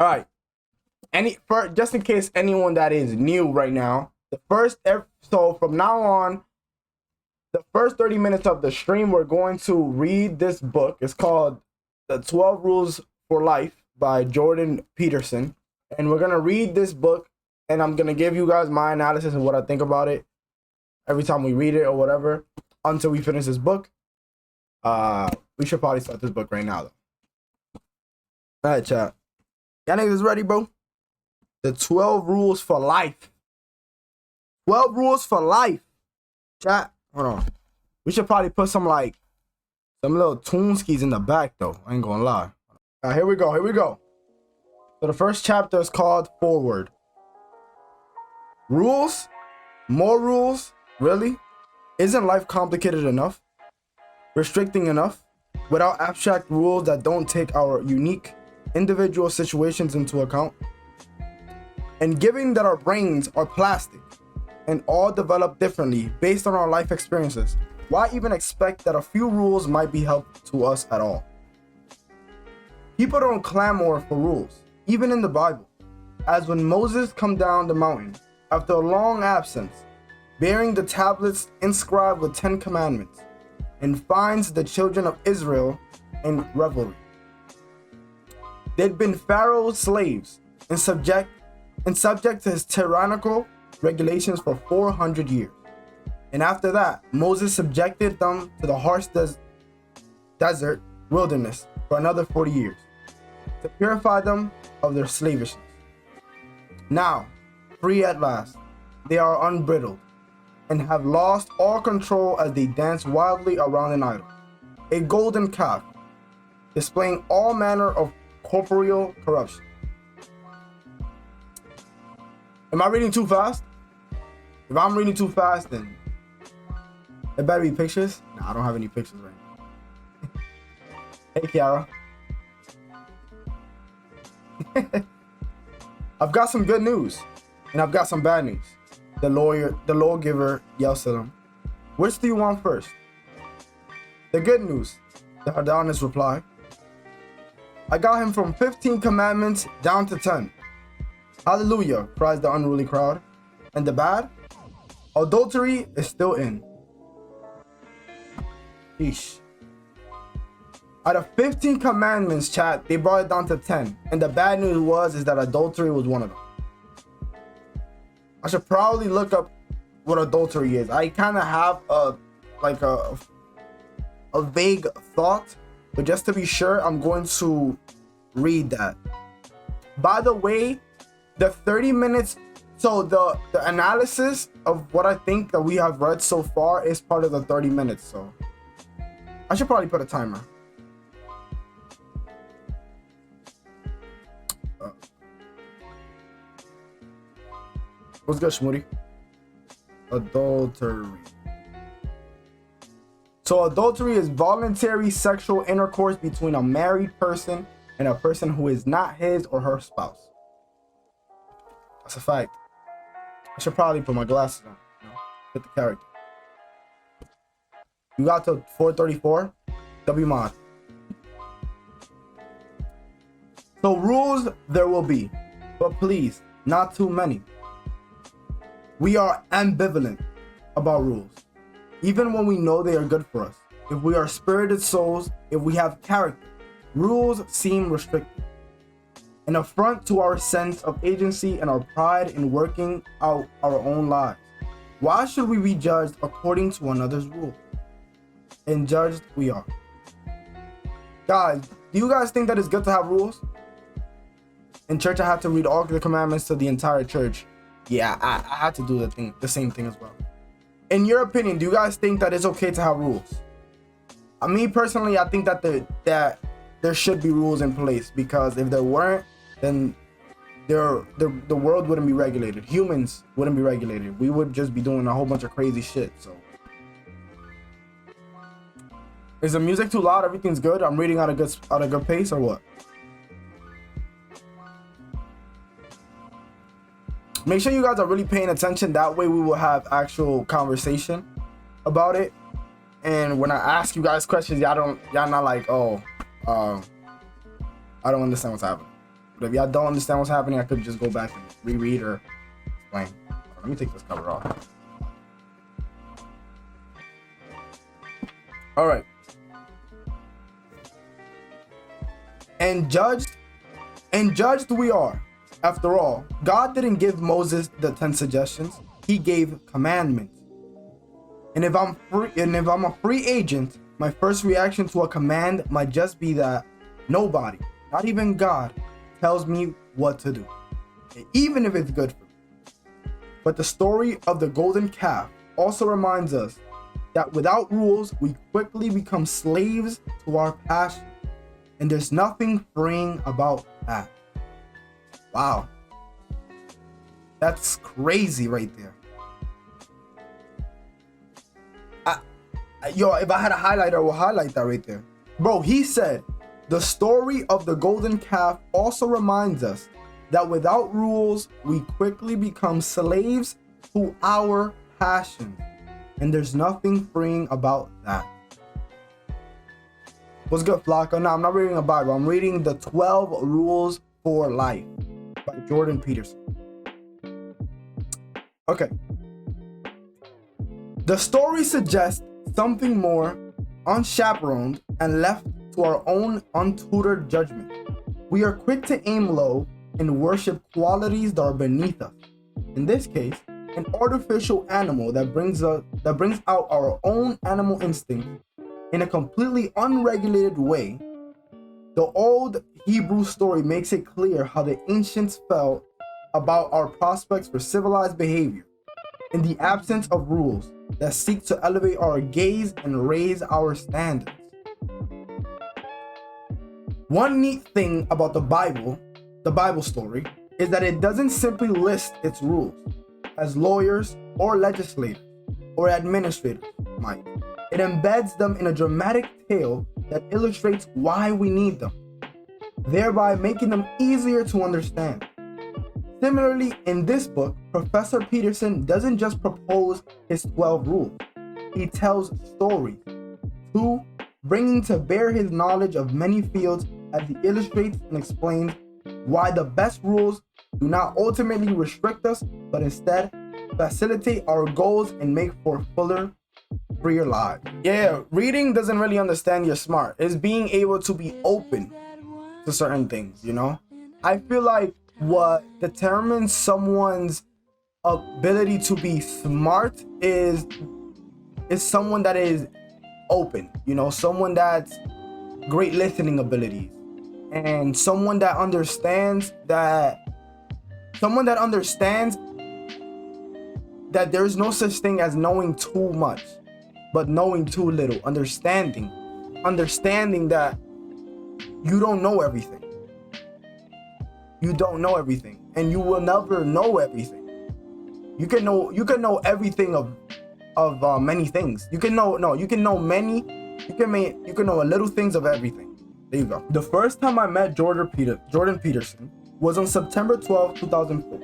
All right. Just in case anyone that is new right now, so from now on, the first 30 minutes of the stream, we're going to read this book. It's called The 12 Rules for Life by Jordan Peterson. And we're going to read this book, and I'm going to give you guys my analysis of what I think about it every time we read it or whatever until we finish this book. We should probably start this book right now, though. All right, chat. Y'all niggas ready, bro? The 12 Rules for Life. 12 Rules for Life. Chat. Hold on. We should probably put some little Toonskis in the back, though. I ain't gonna lie. All right, here we go. So the first chapter is called Forward. Rules? More rules? Really? Isn't life complicated enough? Restricting enough? Without abstract rules that don't take our unique individual situations into account? And given that our brains are plastic and all develop differently based on our life experiences, why even expect that a few rules might be helpful to us at all? People don't clamor for rules, even in the Bible, as when Moses come down the mountain after a long absence, bearing the tablets inscribed with 10 commandments, and finds the children of Israel in revelry. They'd been Pharaoh's slaves and subject to his tyrannical regulations for 400 years. And after that, Moses subjected them to the harsh desert wilderness for another 40 years to purify them of their slavishness. Now, free at last, they are unbridled and have lost all control as they dance wildly around an idol, a golden calf, displaying all manner of corporeal corruption. Am I reading too fast? If I'm reading too fast, then it better be pictures. Nah, I don't have any pictures right now. Hey, Kiara. I've got some good news, and I've got some bad news. The lawgiver yells at him, "Which do you want first?" "The good news," the Adonis replied. "I got him from 15 commandments down to 10. "Hallelujah," cries the unruly crowd. "And the bad? Adultery is still in." Sheesh. Out of 15 commandments, chat, they brought it down to 10. And the bad news is that adultery was one of them. I should probably look up what adultery is. I kind of have a vague thought, but just to be sure, I'm going to read that. By the way, the 30 minutes, so the analysis of what I think that we have read so far is part of the 30 minutes, so I should probably put a timer. What's good, Shmoody? Adultery. So adultery is voluntary sexual intercourse between a married person and a person who is not his or her spouse. That's a fact. I should probably put my glasses on, fit the character. You got to 434? W mod. So rules there will be, but please, not too many. We are ambivalent about rules, even when we know they are good for us. If we are spirited souls, if we have character, rules seem restrictive, an affront to our sense of agency and our pride in working out our own lives. Why should we be judged according to another's rule? And judged we are. Guys, do you guys think that it's good to have rules? In church, I had to read all the commandments to the entire church. Yeah, I had to do the same thing as well. In your opinion, do you guys think that it's okay to have rules? Me personally, I think that there should be rules in place, because if there weren't, then the world wouldn't be regulated. Humans wouldn't be regulated. We would just be doing a whole bunch of crazy shit. So, is the music too loud? Everything's good. I'm reading at a good pace, or what? Make sure you guys are really paying attention. That way we will have actual conversation about it. And when I ask you guys questions, y'all not like, oh, I don't understand what's happening. But if y'all don't understand what's happening, I could just go back and reread or explain. Let me take this cover off. All right. And judged we are. After all, God didn't give Moses the 10 suggestions. He gave commandments. And if I'm a free agent, my first reaction to a command might just be that nobody, not even God, tells me what to do, even if it's good for me. But the story of the golden calf also reminds us that without rules, we quickly become slaves to our passion. And there's nothing freeing about that. Wow. That's crazy right there. Yo, if I had a highlighter, I would highlight that right there. Bro, he said, the story of the golden calf also reminds us that without rules, we quickly become slaves to our passion. And there's nothing freeing about that. What's good, Flocka? No, I'm not reading a Bible. I'm reading the 12 Rules for Life by Jordan Peterson. Okay. The story suggests something more unchaperoned and left to our own untutored judgment. We are quick to aim low and worship qualities that are beneath us. In this case, an artificial animal that brings out our own animal instinct in a completely unregulated way. The old Hebrew story makes it clear how the ancients felt about our prospects for civilized behavior in the absence of rules that seek to elevate our gaze and raise our standards. One neat thing about the Bible story, is that it doesn't simply list its rules, as lawyers or legislators or administrators might. It embeds them in a dramatic tale that illustrates why we need them, thereby making them easier to understand. Similarly, in this book, Professor Peterson doesn't just propose his 12 rules. He tells stories, too, bringing to bear his knowledge of many fields as he illustrates and explains why the best rules do not ultimately restrict us, but instead facilitate our goals and make for fuller, freer lives. Yeah, reading doesn't really understand you're smart. It's being able to be open to certain things, you know? I feel like what determines someone's ability to be smart is someone that is open, you know, someone that's great listening abilities, and someone that understands that there's no such thing as knowing too much, but knowing too little. Understanding that you don't know everything. You don't know everything, and you will never know everything. You can know everything of many things. You can know a little things of everything. There you go. The first time I met Jordan Peterson was on September 12, 2004,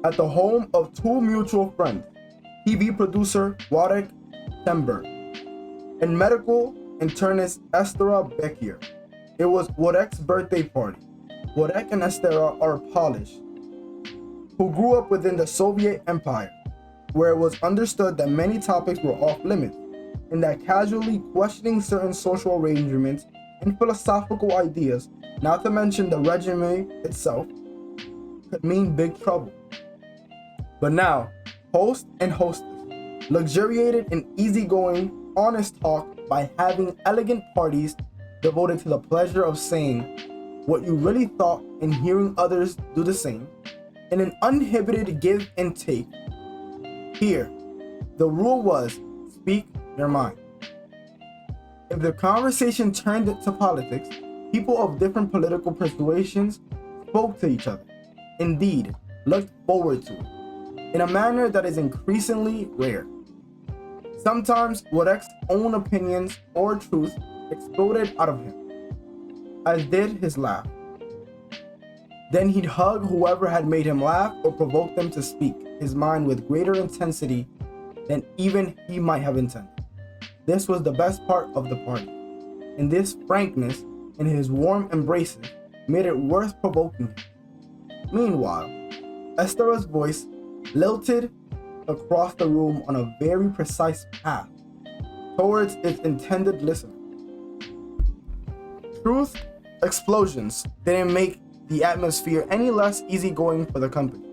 at the home of two mutual friends, TV producer Wodek Temberg and medical internist Estera Bekier. It was Wodek's birthday party. Wodek and Estera are Polish, who grew up within the Soviet Empire, where it was understood that many topics were off limits, and that casually questioning certain social arrangements and philosophical ideas, not to mention the regime itself, could mean big trouble. But now, host and hostess luxuriated in easygoing, honest talk by having elegant parties devoted to the pleasure of saying what you really thought and hearing others do the same, in an uninhibited give and take. Here, the rule was speak your mind. If the conversation turned to politics, people of different political persuasions spoke to each other, indeed, looked forward to it, in a manner that is increasingly rare. Sometimes Wodek's own opinions or truth exploded out of him, as did his laugh. Then he'd hug whoever had made him laugh or provoke them to speak his mind with greater intensity than even he might have intended. This was the best part of the party. In this frankness, in his warm embraces, made it worth provoking. Meanwhile, Esther's voice lilted across the room on a very precise path towards its intended listener. Truth explosions didn't make the atmosphere any less easygoing for the company.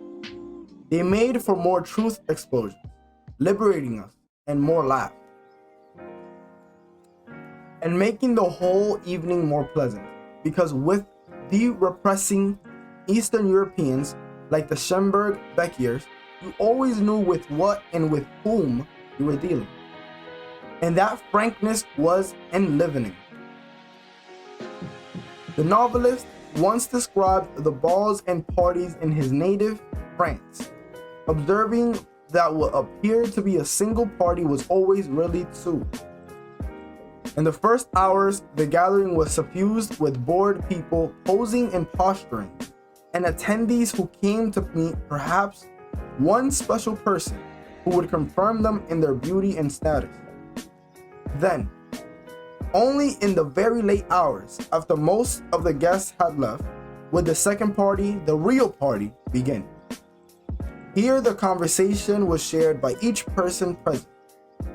They made for more truth explosions, liberating us and more laughs, and making the whole evening more pleasant, because with the repressing Eastern Europeans like the Schemberg Beckiers, you always knew with what and with whom you were dealing. And that frankness was enlivening. The novelist once described the balls and parties in his native France, observing that what appeared to be a single party was always really two. In the first hours, the gathering was suffused with bored people posing and posturing, and attendees who came to meet perhaps one special person who would confirm them in their beauty and status. Then, only in the very late hours, after most of the guests had left, would the second party, the real party, begin. Here the conversation was shared by each person present,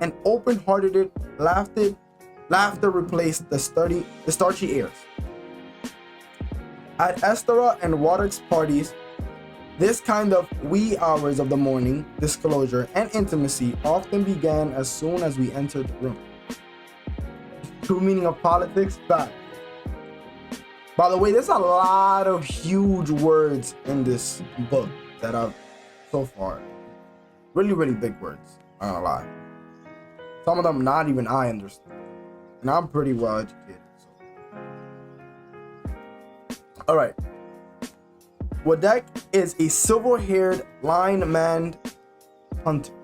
and open-hearted laughter replaced the starchy airs. At Esther and Waddick's parties, this kind of wee hours of the morning disclosure and intimacy often began as soon as we entered the room. True meaning of politics, fact. By the way, there's a lot of huge words in this book that I've so far. Really big words, I'm not gonna lie. Some of them not even I understand. And I'm pretty well educated. So. Alright. Waddick is a silver-haired, lion-maned hunter,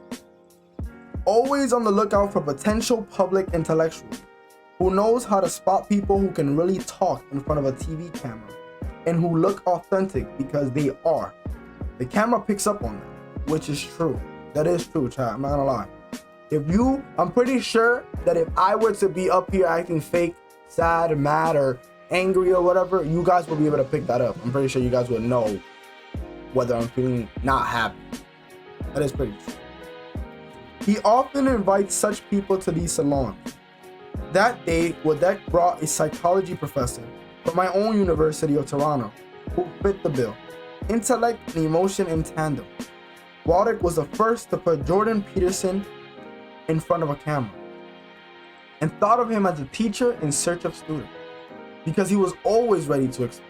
always on the lookout for potential public intellectuals, who knows how to spot people who can really talk in front of a TV camera and who look authentic because they are. The camera picks up on that, which is true. That is true, chat. I'm not gonna lie. I'm pretty sure that if I were to be up here acting fake, sad, mad, or angry or whatever, you guys will be able to pick that up. I'm pretty sure you guys will know whether I'm feeling not happy. That is pretty true. He often invites such people to these salons. That day, Waddick brought a psychology professor from my own University of Toronto who fit the bill. Intellect and emotion in tandem. Waddick was the first to put Jordan Peterson in front of a camera and thought of him as a teacher in search of students because he was always ready to explain,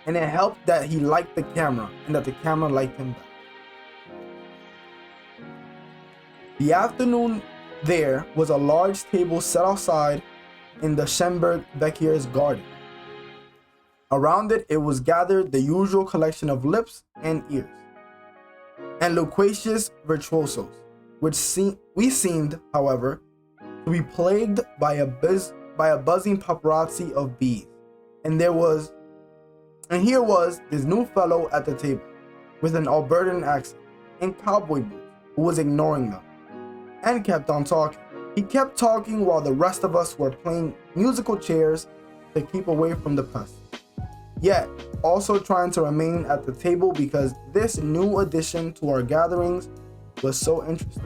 and it helped that he liked the camera and that the camera liked him back. The afternoon there was a large table set outside in the Schemberg Beckier's garden. Around it was gathered the usual collection of lips and ears and loquacious virtuosos, which we seemed, however, to be plagued by a buzzing paparazzi of bees. And here was this new fellow at the table with an Albertan accent and cowboy boots who was ignoring them and kept on talking. He kept talking while the rest of us were playing musical chairs to keep away from the pest, yet also trying to remain at the table because this new addition to our gatherings was so interesting.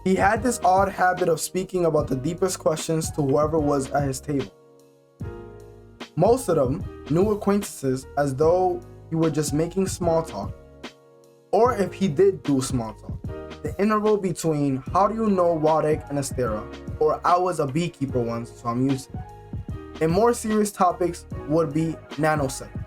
He had this odd habit of speaking about the deepest questions to whoever was at his table. Most of them new acquaintances, as though he were just making small talk. Or if he did do small talk, the interval between how do you know Waddick and Estera, or I was a beekeeper once, so I'm used to it. And more serious topics would be nanosecond.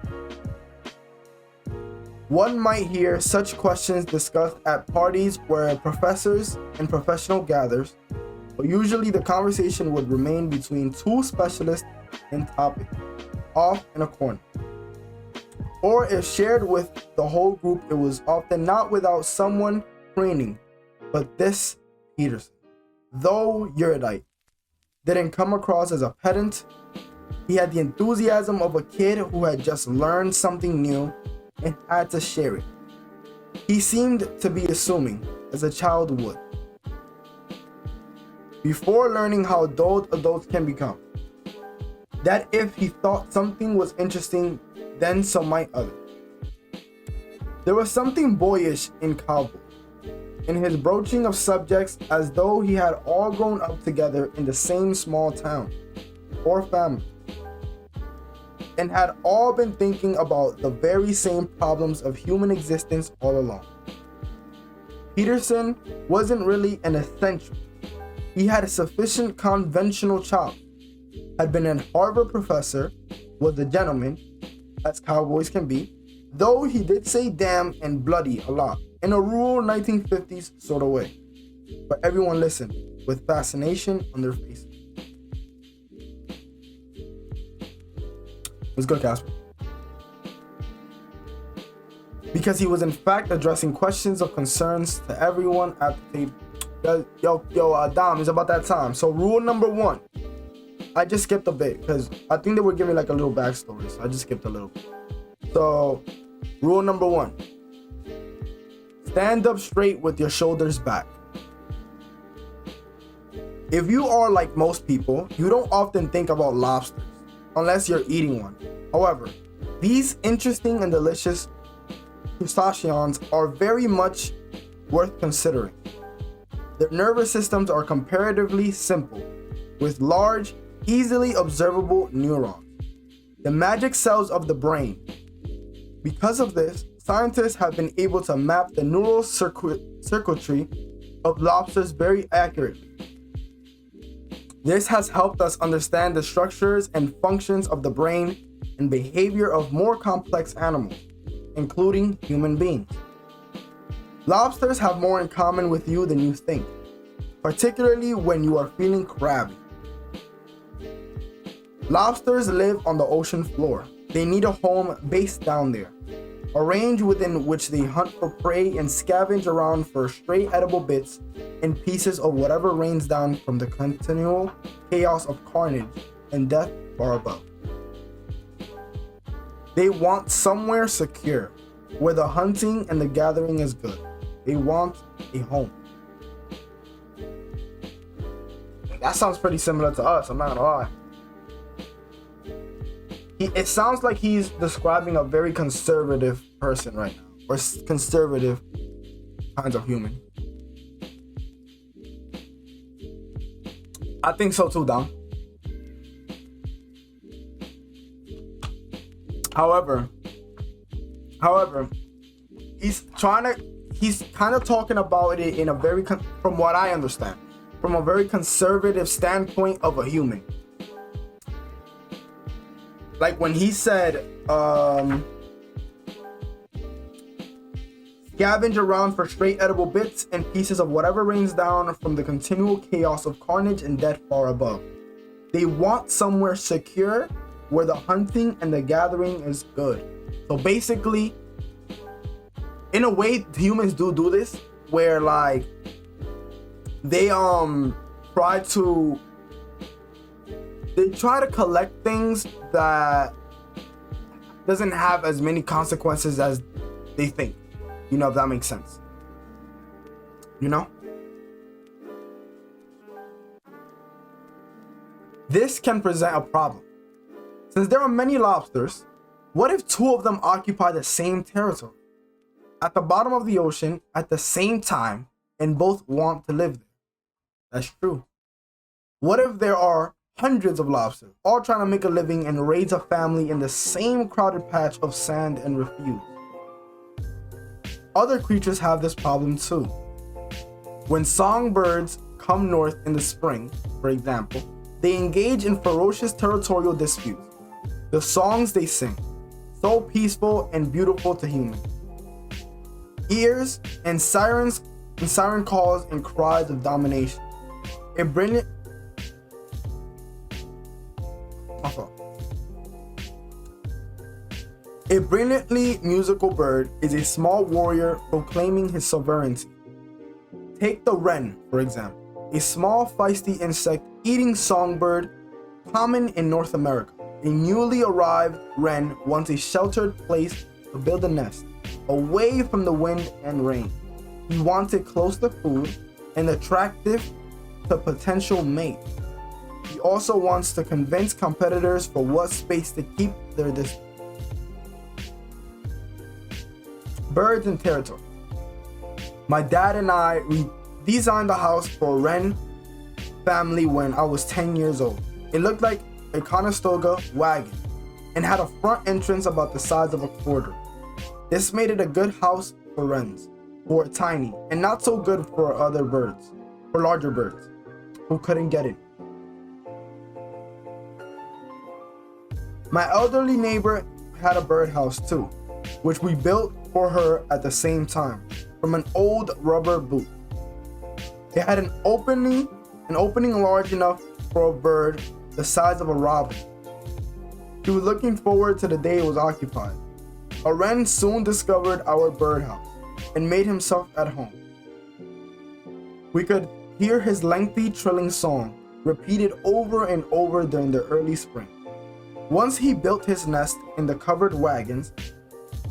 One might hear such questions discussed at parties where professors and professionals gathers, but usually the conversation would remain between two specialists in topic, off in a corner. Or if shared with the whole group, it was often not without someone training, but this Peterson, though erudite, didn't come across as a pedant. He had the enthusiasm of a kid who had just learned something new and had to share it. He seemed to be assuming, as a child would, before learning how adults can become. that if he thought something was interesting, then so might others. There was something boyish in Cowboy, in his broaching of subjects as though he had all grown up together in the same small town or family, and had all been thinking about the very same problems of human existence all along. Peterson wasn't really an essential. He had a sufficient conventional chop, had been a Harvard professor, was a gentleman, as cowboys can be, though he did say damn and bloody a lot, in a rural 1950s sort of way. But everyone listened with fascination on their faces. Let's go, Casper. Because he was in fact addressing questions of concerns to everyone at the table. Dom, it's about that time. So rule number 1. I just skipped a bit because I think they were giving like a little backstory, so I just skipped a little bit. So rule number 1. Stand up straight with your shoulders back. If you are like most people, you don't often think about lobsters unless you're eating one. However, these interesting and delicious crustaceans are very much worth considering. Their nervous systems are comparatively simple, with large, easily observable neurons, the magic cells of the brain. Because of this, scientists have been able to map the neural circuitry of lobsters very accurately. This has helped us understand the structures and functions of the brain and behavior of more complex animals, including human beings. Lobsters have more in common with you than you think, particularly when you are feeling crabby. Lobsters live on the ocean floor. They need a home based down there, a range within which they hunt for prey and scavenge around for stray edible bits and pieces of whatever rains down from the continual chaos of carnage and death far above. They want somewhere secure, where the hunting and the gathering is good. They want a home. That sounds pretty similar to us, I'm not gonna lie. It sounds like he's describing a very conservative person right now, or conservative kinds of human. I think so too, Dom. However, he's kind of talking about it in a very, from what I understand, from a very conservative standpoint of a human. Like when he said, scavenge around for stray edible bits and pieces of whatever rains down from the continual chaos of carnage and death far above. They want somewhere secure where the hunting and the gathering is good. So basically, in a way, humans do this, where like they try to collect things that doesn't have as many consequences as they think. You know, if that makes sense. You know? This can present a problem. Since there are many lobsters, what if 2 of them occupy the same territory at the bottom of the ocean at the same time and both want to live there? That's true. What if there are hundreds of lobsters all trying to make a living and raise a family in the same crowded patch of sand and refuse? Other creatures have this problem too. When songbirds come north in the spring, for example, they engage in ferocious territorial disputes. The songs they sing, so peaceful and beautiful to humans. Ears and siren calls and cries of domination. A brilliantly musical bird is a small warrior proclaiming his sovereignty. Take the wren, for example, a small feisty insect-eating songbird common in North America. A newly arrived wren wants a sheltered place to build a nest, away from the wind and rain. He wants it close to food and attractive to potential mate. He also wants to convince competitors for what space to keep their distance. Birds and territory. My dad and I redesigned the house for a wren family when I was 10 years old. It looked like a Conestoga wagon and had a front entrance about the size of a quarter. This made it a good house for wrens, who were tiny, and not so good for other birds, for larger birds, who couldn't get in. My elderly neighbor had a birdhouse too, which we built for her at the same time, from an old rubber boot. It had an opening large enough for a bird the size of a robin. She was looking forward to the day it was occupied. A wren soon discovered our birdhouse and made himself at home. We could hear his lengthy trilling song repeated over and over during the early spring. Once he built his nest in the covered wagons,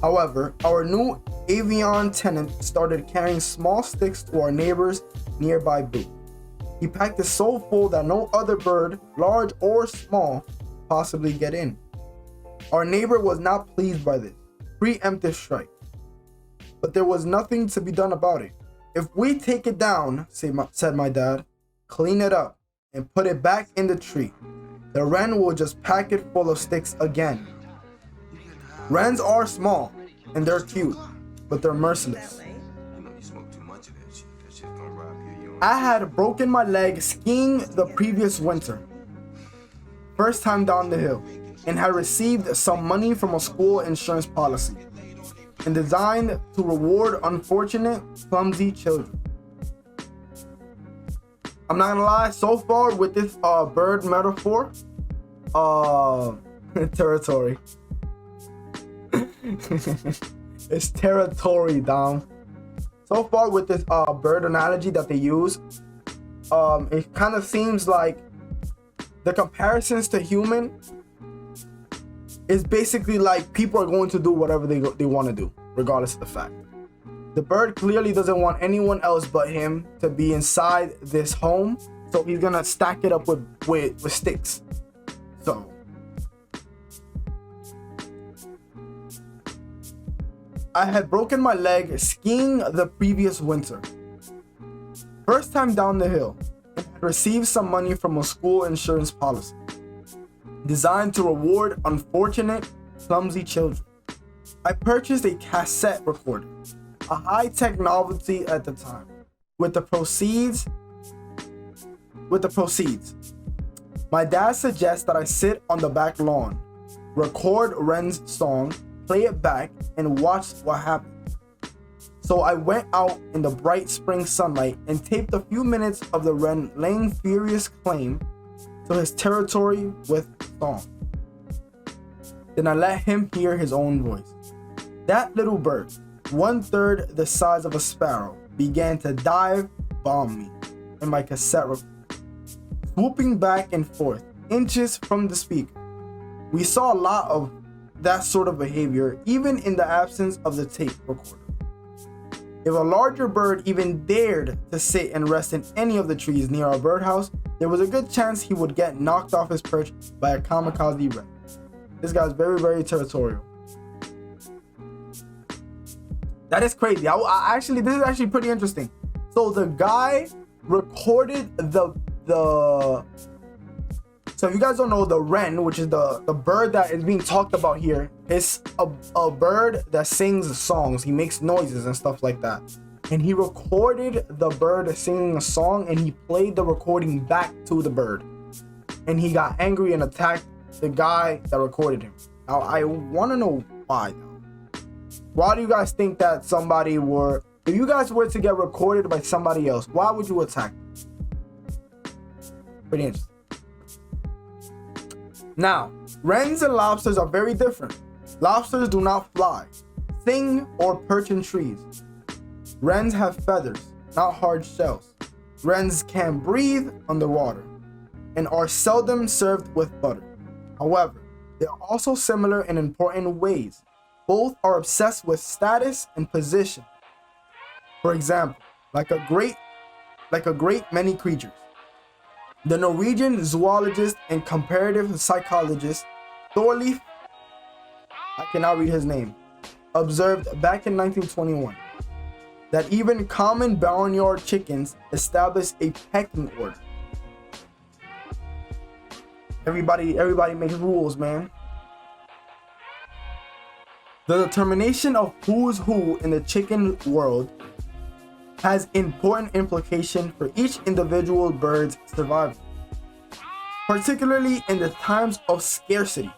however, our new avian tenant started carrying small sticks to our neighbor's nearby booth. He packed it so full that no other bird, large or small, possibly get in. Our neighbor was not pleased by this preemptive strike, but there was nothing to be done about it. If we take it down, said my dad, clean it up and put it back in the tree, the wren will just pack it full of sticks again. Wrens are small and they're cute, but they're merciless. I had broken my leg skiing the previous winter, first time down the hill, and had received some money from a school insurance policy, and designed to reward unfortunate, clumsy children. I'm not gonna lie, so far with this bird metaphor, territory. It's territory, Dom. So far with this bird analogy that they use, it kind of seems like the comparisons to human is basically like people are going to do whatever they want to do, regardless of the fact. The bird clearly doesn't want anyone else but him to be inside this home, so he's gonna stack it up with sticks. So I had broken my leg skiing the previous winter. First time down the hill, and had received some money from a school insurance policy designed to reward unfortunate, clumsy children. I purchased a cassette recorder, a high-tech novelty at the time. With the proceeds, my dad suggests that I sit on the back lawn, record Wren's song, play it back, and watch what happened. So I went out in the bright spring sunlight and taped a few minutes of the wren laying furious claim to his territory with song. Then I let him hear his own voice. That little bird, 1/3 the size of a sparrow, began to dive bomb me in my cassette recorder, swooping back and forth, inches from the speaker. We saw a lot of that sort of behavior even in the absence of the tape recorder. If a larger bird even dared to sit and rest in any of the trees near our birdhouse, there was a good chance he would get knocked off his perch by a kamikaze wren. This guy's very, very territorial. That is crazy. This is actually pretty interesting. So the guy recorded so if you guys don't know, the wren, which is the bird that is being talked about here, is a bird that sings songs. He makes noises and stuff like that. And he recorded the bird singing a song, and he played the recording back to the bird. And he got angry and attacked the guy that recorded him. Now, I want to know why, though. Why do you guys think that if you guys were to get recorded by somebody else, why would you attack them? Pretty interesting. Now, wrens and lobsters are very different. Lobsters do not fly, sing, or perch in trees. Wrens have feathers, not hard shells. Wrens can breathe underwater and are seldom served with butter. However, they are also similar in important ways. Both are obsessed with status and position. For example, like a great many creatures. The Norwegian zoologist and comparative psychologist Thorleif, I cannot read his name, observed back in 1921 that even common barnyard chickens establish a pecking order. Everybody makes rules, man. The determination of who's who in the chicken world has important implication for each individual bird's survival, particularly in the times of scarcity.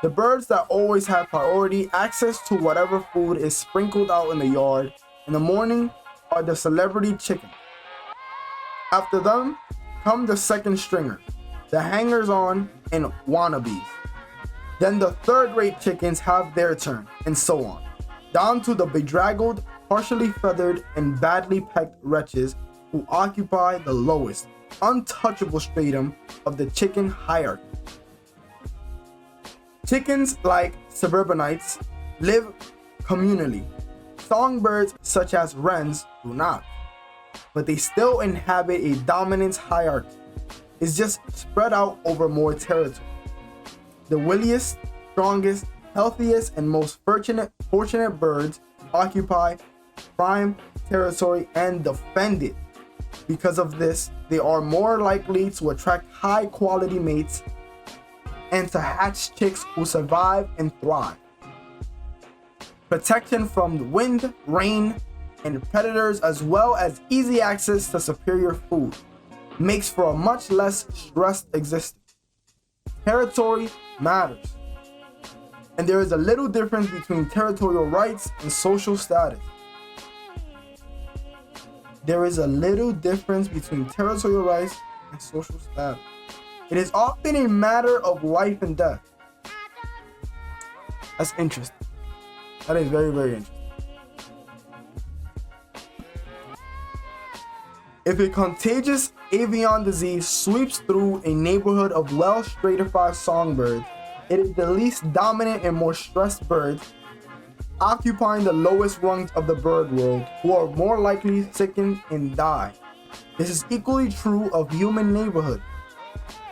The birds that always have priority access to whatever food is sprinkled out in the yard in the morning are the celebrity chickens. After them come the second stringers, the hangers-on, and wannabes. Then the third-rate chickens have their turn, and so on, down to the bedraggled, partially feathered, and badly pecked wretches who occupy the lowest, untouchable stratum of the chicken hierarchy. Chickens, like suburbanites, live communally. Songbirds such as wrens do not, but they still inhabit a dominance hierarchy. It's just spread out over more territory. The williest, strongest, healthiest, and most fortunate birds occupy prime territory and defend it. Because of this, they are more likely to attract high-quality mates and to hatch chicks who survive and thrive. Protection from the wind, rain, and predators, as well as easy access to superior food, makes for a much less stressed existence. Territory matters, and there is a little difference between territorial rights and social status. There is a little difference between territorial rights and social status. It is often a matter of life and death. That's interesting. That is very, very interesting. If a contagious avian disease sweeps through a neighborhood of well-stratified songbirds, it is the least dominant and more stressed birds, occupying the lowest rungs of the bird world, who are more likely to sicken and die. This is equally true of human neighborhood.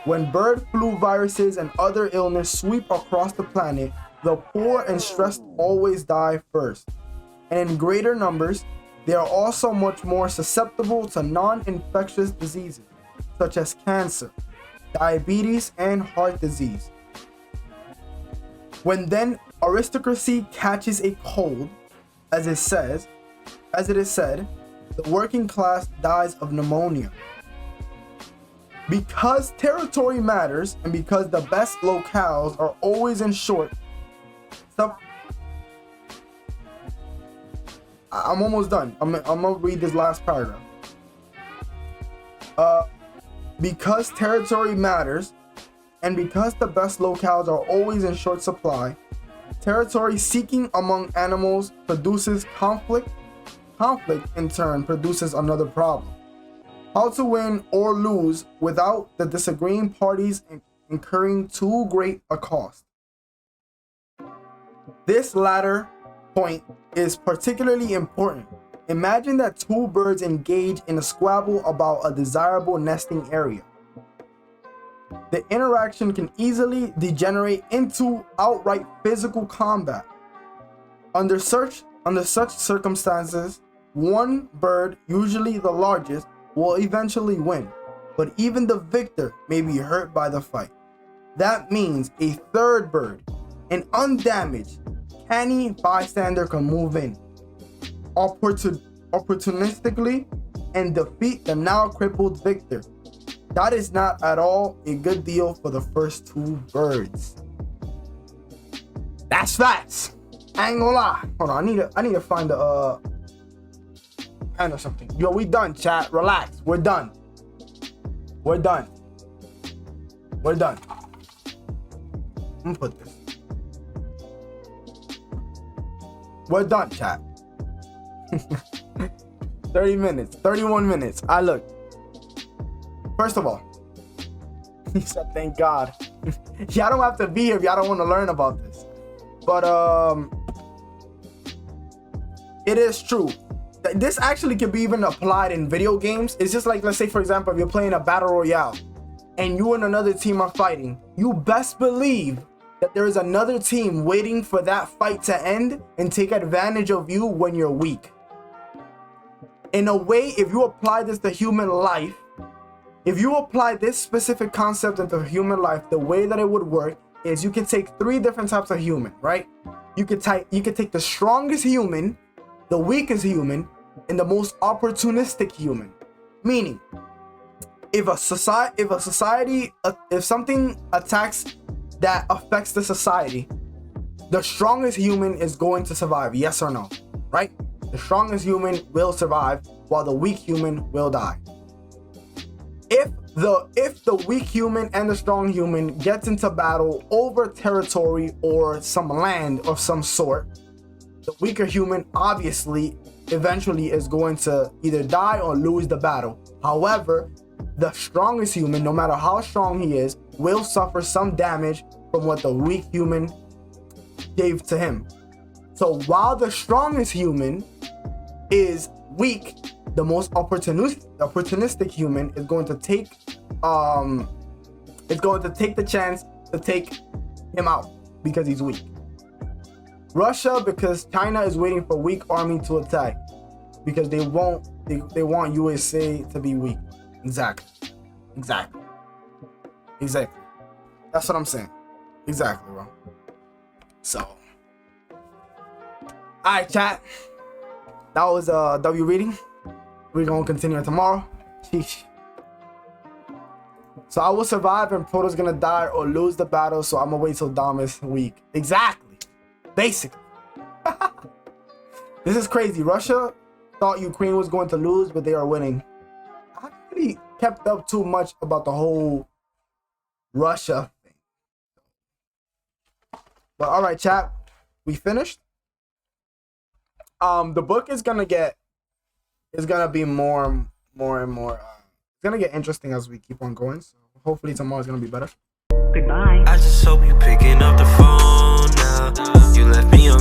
When bird flu viruses and other illness sweep across the planet, the poor and stressed always die first. And in greater numbers, they are also much more susceptible to non-infectious diseases, such as cancer, diabetes, and heart disease. When then aristocracy catches a cold, as it is said, the working class dies of pneumonia. Because territory matters, and because the best locales are always in short, I'm almost done. I'm gonna read this last paragraph. Because territory matters, and because the best locales are always in short supply, territory seeking among animals produces conflict. Conflict, in turn, produces another problem: how to win or lose without the disagreeing parties incurring too great a cost. This latter point is particularly important. Imagine that two birds engage in a squabble about a desirable nesting area. The interaction can easily degenerate into outright physical combat. Under such circumstances, one bird, usually the largest, will eventually win, but even the victor may be hurt by the fight. That means a third bird, an undamaged, canny bystander, can move in opportunistically and defeat the now crippled victor. That is not at all a good deal for the first two birds. That's facts. I ain't gonna lie. Hold on, I need to find the pen or something. Yo, we done, chat. Relax. We're done. I'm gonna put this. We're done, chat. 30 minutes, 31 minutes. Look. First of all, he said, thank God. Y'all don't have to be here if y'all don't want to learn about this. But it is true. This actually can be even applied in video games. It's just like, let's say, for example, if you're playing a battle royale and you and another team are fighting, you best believe that there is another team waiting for that fight to end and take advantage of you when you're weak. In a way, if you apply this to human life, if you apply this specific concept into human life, the way that it would work is you can take three different types of human, right? You could take the strongest human, the weakest human, and the most opportunistic human. Meaning, if something attacks that affects the society, the strongest human is going to survive, yes or no, right? The strongest human will survive while the weak human will die. If the weak human and the strong human gets into battle over territory or some land of some sort, the weaker human obviously eventually is going to either die or lose the battle. However, the strongest human, no matter how strong he is, will suffer some damage from what the weak human gave to him. So while the strongest human is weak, the most opportunistic human is going to take the chance to take him out because he's weak. Russia, because China is waiting for weak army to attack because they want USA to be weak. Exactly. That's what I'm saying. Exactly, bro. So, alright, chat. That was W reading. We're gonna continue tomorrow. Sheesh. So I will survive and Proto's gonna die or lose the battle, so I'm gonna wait till Dom is weak. Exactly. Basically. This is crazy. Russia thought Ukraine was going to lose, but they are winning. I haven't really kept up too much about the whole Russia thing. But alright, chat. We finished. The book is gonna be more and more. It's gonna get interesting as we keep on going. So hopefully tomorrow's gonna be better. Goodbye. I just hope you picking up the phone now. You left me on